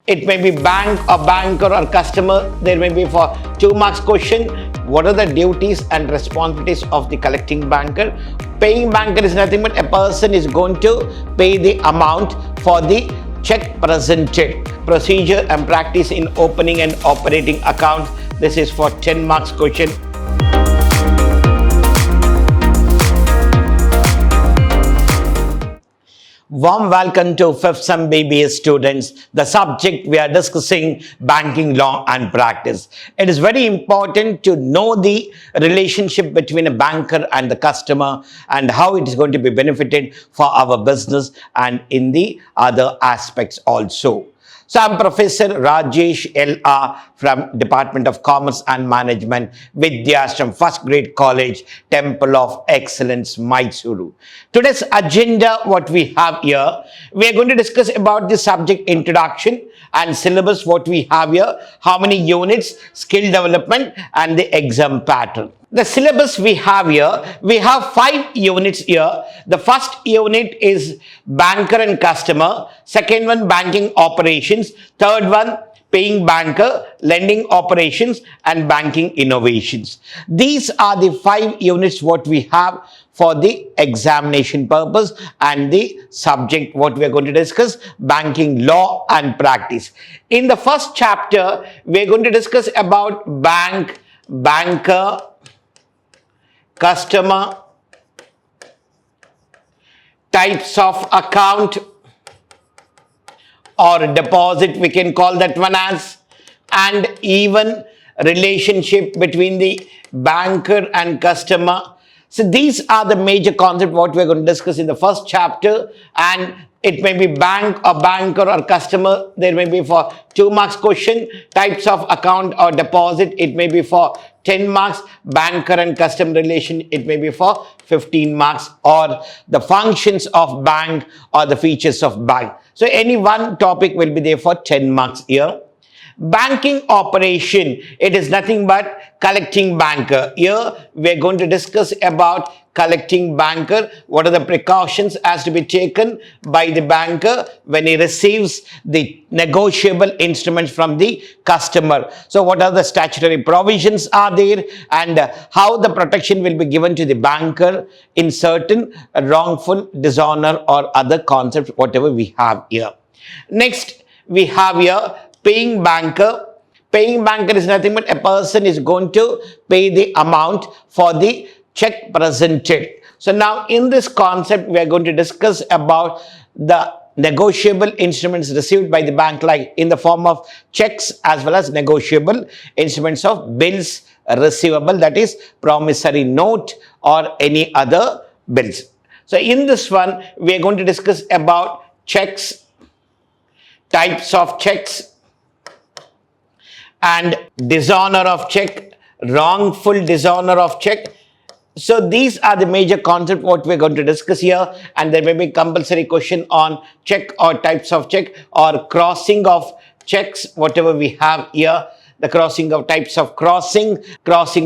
It may be bank or banker or customer. There may be for 2 marks question. What are the duties and responsibilities of the collecting banker? Paying banker is nothing but a person is going to pay the amount for the check presented. Procedure and practice in opening and operating accounts. This is for 10 marks question. Warm welcome to 5th Sem BBA students. The subject we are discussing banking law and practice. It is very important to know the relationship between a banker and the customer and how it is going to be benefited for our business and in the other aspects also. So I'm Professor Rajesh L.R. from Department of Commerce and Management, Vidhyaashram, First Grade College, Temple of Excellence, MYSURU. Today's agenda, what we have here, we are going to discuss about the subject introduction and syllabus, what we have here, how many units, skill development, and the exam pattern. The syllabus we have here, we have 5 units here. The first unit is banker and customer. Second one, banking operations. Third one, paying banker, lending operations, and banking innovations. These are the 5 units what we have for the examination purpose and the subject what we are going to discuss, banking law and practice. In the first chapter, we are going to discuss about bank, banker, customer, types of account or deposit, we can call that one as, and even relationship between the banker and customer. So these are the major concepts what we are going to discuss in the first chapter, and it may be bank or banker or customer. There may be for 2 marks question. Types of account or deposit, it may be for 10 marks. Banker and customer relation, it may be for 15 marks, or the functions of bank or the features of bank. So any one topic will be there for 10 marks here. Banking operation, it is nothing but collecting banker. Here we are going to discuss about collecting banker. What are the precautions has to be taken by the banker when he receives the negotiable instruments from the customer? So what are the statutory provisions are there, and how the protection will be given to the banker in certain wrongful, dishonor or other concepts whatever we have here. Next we have here paying banker. Paying banker is nothing but a person is going to pay the amount for the check presented. So now in this concept we are going to discuss about the negotiable instruments received by the bank, like in the form of checks as well as negotiable instruments of bills receivable, that is promissory note or any other bills. So in this one we are going to discuss about checks, types of checks, and dishonor of check, wrongful dishonor of check. So these are the major concepts what we are going to discuss here, and there may be compulsory question on check or types of check or crossing of checks, whatever we have here. The crossing of types of crossing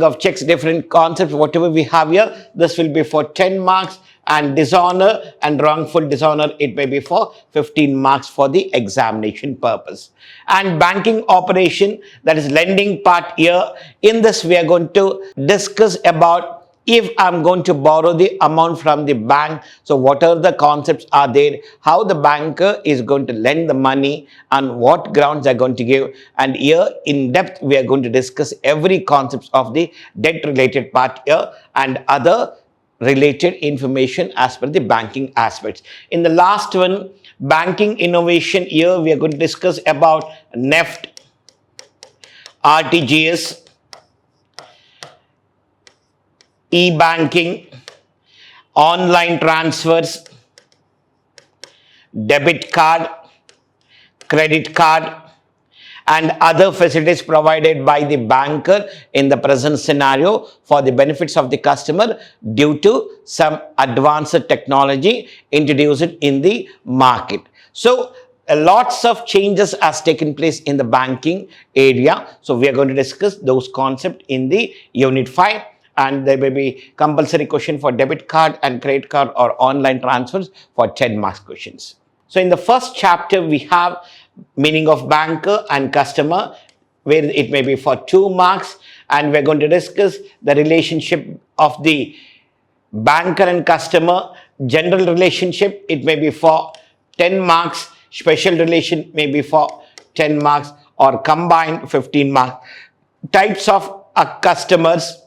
of checks, different concepts, whatever we have here. This will be for 10 marks, and dishonor and wrongful dishonor, it may be for 15 marks for the examination purpose. And banking operation, that is lending part here. In this we are going to discuss about if I'm going to borrow the amount from the bank, so what are the concepts are there, how the banker is going to lend the money and what grounds are going to give. And here in depth we are going to discuss every concept of the debt related part here and other related information as per the banking aspects. In the last one, banking innovation, here we are going to discuss about NEFT, RTGS, e-banking, online transfers, debit card, credit card, and other facilities provided by the banker in the present scenario for the benefits of the customer due to some advanced technology introduced in the market. So lots of changes has taken place in the banking area. So we are going to discuss those concepts in the unit 5. And there may be compulsory question for debit card and credit card or online transfers for 10 marks questions. So in the first chapter we have meaning of banker and customer, where it may be for 2 marks, and we're going to discuss the relationship of the banker and customer, general relationship, it may be for 10 marks, special relation may be for 10 marks, or combined 15 marks. Types of customers,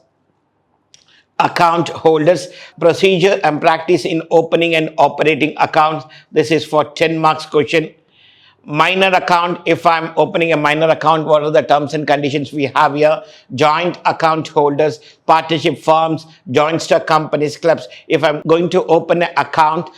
account holders, procedure and practice in opening and operating accounts. This is for 10 marks question. Minor account, if I'm opening a minor account, what are the terms and conditions we have here? Joint account holders, partnership firms, joint stock companies, clubs. If I'm going to open an account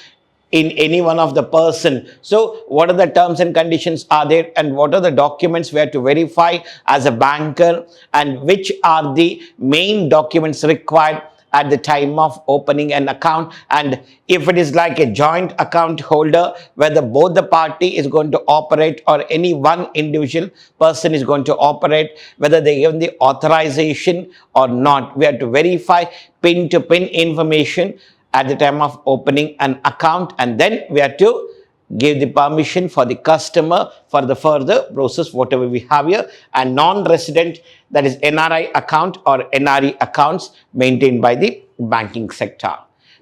in any one of the person, so what are the terms and conditions are there, and what are the documents we have to verify as a banker, and which are the main documents required at the time of opening an account. And if it is like a joint account holder, whether both the party is going to operate or any one individual person is going to operate, whether they given the authorization or not, we have to verify pin to pin information at the time of opening an account, and then we have to give the permission for the customer for the further process, whatever we have here. And non-resident, that is NRI account or NRE accounts maintained by the banking sector.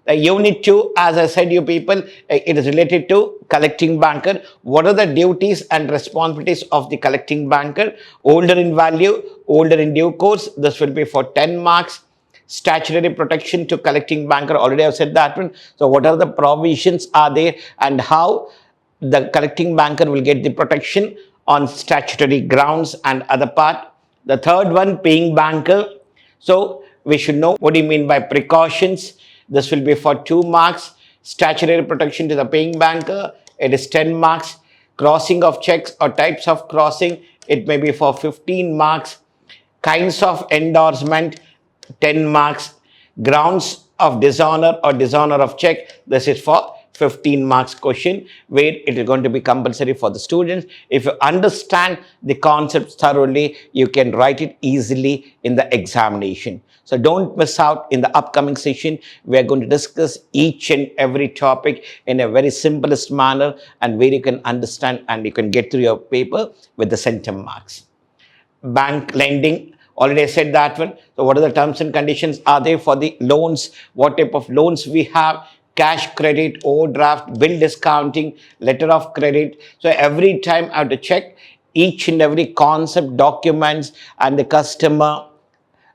The unit 2, as I said, you people, it is related to collecting banker. What are the duties and responsibilities of the collecting banker? Older in value, older in due course, this will be for 10 marks. Statutory protection to collecting banker, already I've said that one. So what are the provisions are there, and how the collecting banker will get the protection on statutory grounds and other part. The third one, paying banker. So we should know what do you mean by precautions. This will be for 2 marks. Statutory protection to the paying banker, it is 10 marks. Crossing of checks or types of crossing, it may be for 15 marks. Kinds of endorsement, 10 marks. Grounds of dishonor or dishonor of check, this is for 15 marks question, where it is going to be compulsory for the students. If you understand the concepts thoroughly, you can write it easily in the examination. So don't miss out. In the upcoming session, we are going to discuss each and every topic in a very simplest manner, and where you can understand and you can get through your paper with the centum marks. Bank lending, already I said that one. So what are the terms and conditions are there for the loans? What type of loans we have? Cash credit, overdraft, bill discounting, letter of credit. So every time I have to check each and every concept, documents, and the customer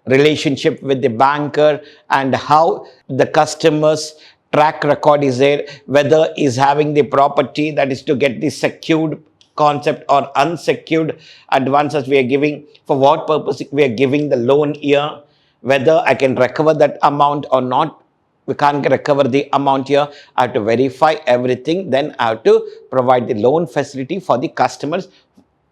relationship with the banker, and how the customer's track record is there, whether is having the property, that is to get the secured concept or unsecured advances we are giving, for what purpose we are giving the loan here, whether I can recover that amount or not. We can't recover the amount here. I have to verify everything, then I have to provide the loan facility for the customers.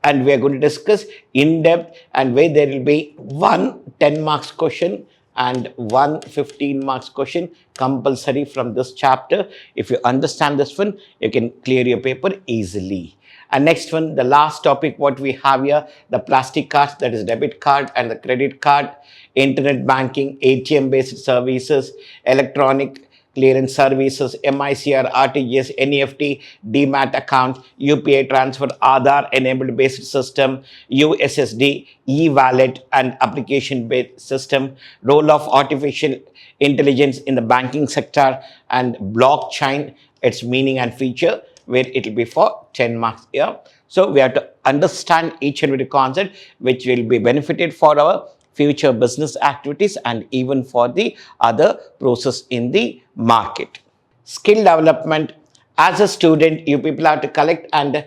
And we are going to discuss in depth, and where there will be one 10 marks question and one 15 marks question compulsory from this chapter. If you understand this one, you can clear your paper easily. And next one, the last topic what we have here, the plastic cards, that is debit card and the credit card, internet banking, ATM based services, electronic clearance services, MYSURU, RTGS, NEFT, DMAT account, UPI transfer, Aadhaar enabled based system, USSD, e-wallet and application based system, role of artificial intelligence in the banking sector, and blockchain, its meaning and feature, where it will be for 10 marks here. So we have to understand each and every concept, which will be benefited for our future business activities and even for the other process in the market. Skill development. As a student, you people have to collect and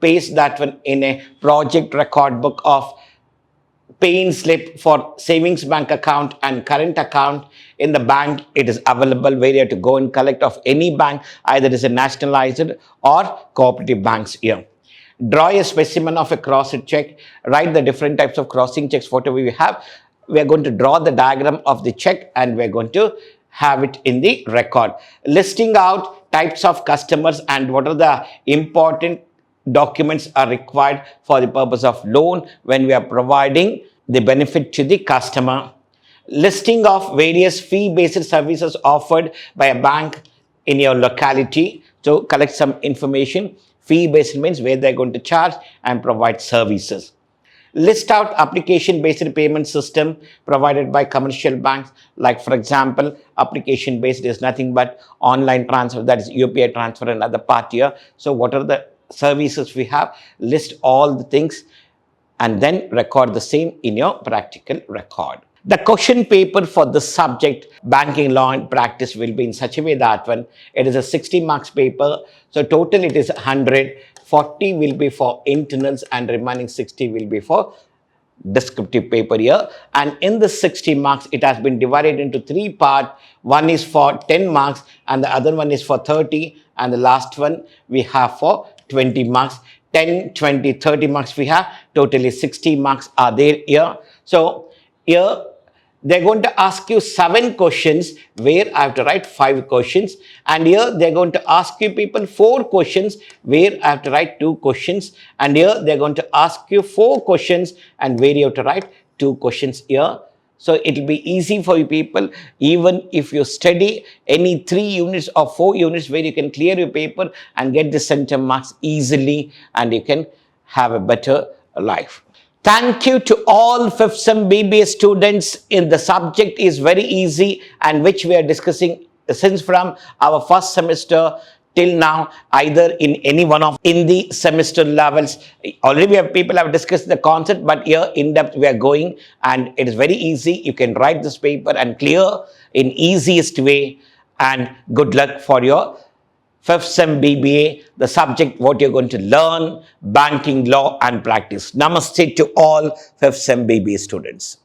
paste that one in a project record book of paying slip for savings bank account and current account in the bank. It is available where you have to go and collect of any bank, either it is a nationalized or cooperative banks here. Draw a specimen of a crossed check. Write the different types of crossing checks, whatever we have. We are going to draw the diagram of the check and we are going to have it in the record. Listing out types of customers and what are the important documents are required for the purpose of loan when we are providing the benefit to the customer. Listing of various fee-based services offered by a bank in your locality. So collect some information. Fee-based means where they're going to charge and provide services. List out application-based payment system provided by commercial banks. Like for example, application-based is nothing but online transfer, that is UPI transfer and other part here. So what are the services we have? List all the things and then record the same in your practical record. The question paper for the subject banking law and practice will be in such a way that when it is a 60 marks paper, so total it is 100, 40 will be for internals and remaining 60 will be for descriptive paper here. And in the 60 marks, it has been divided into 3 parts. One is for 10 marks and the other one is for 30 and the last one we have for 20 marks. 10, 20, 30 marks we have, totally 60 marks are there here. So here they're going to ask you 7 questions where I have to write 5 questions. And here they're going to ask you people 4 questions where I have to write 2 questions. And here they're going to ask you 4 questions and where you have to write 2 questions here. So it will be easy for you people, even if you study any 3 units or 4 units where you can clear your paper and get the center marks easily and you can have a better life. Thank you to all 5th Sem B.Ba students. In the subject is very easy and which we are discussing since from our first semester till now, either in any one of in the semester levels. Already we have people have discussed the concept, but here in depth we are going and it is very easy. You can write this paper and clear in easiest way, and good luck for your 5th Sem B.Ba, the subject what you're going to learn, banking, law and practice. Namaste to all 5th Sem B.Ba students.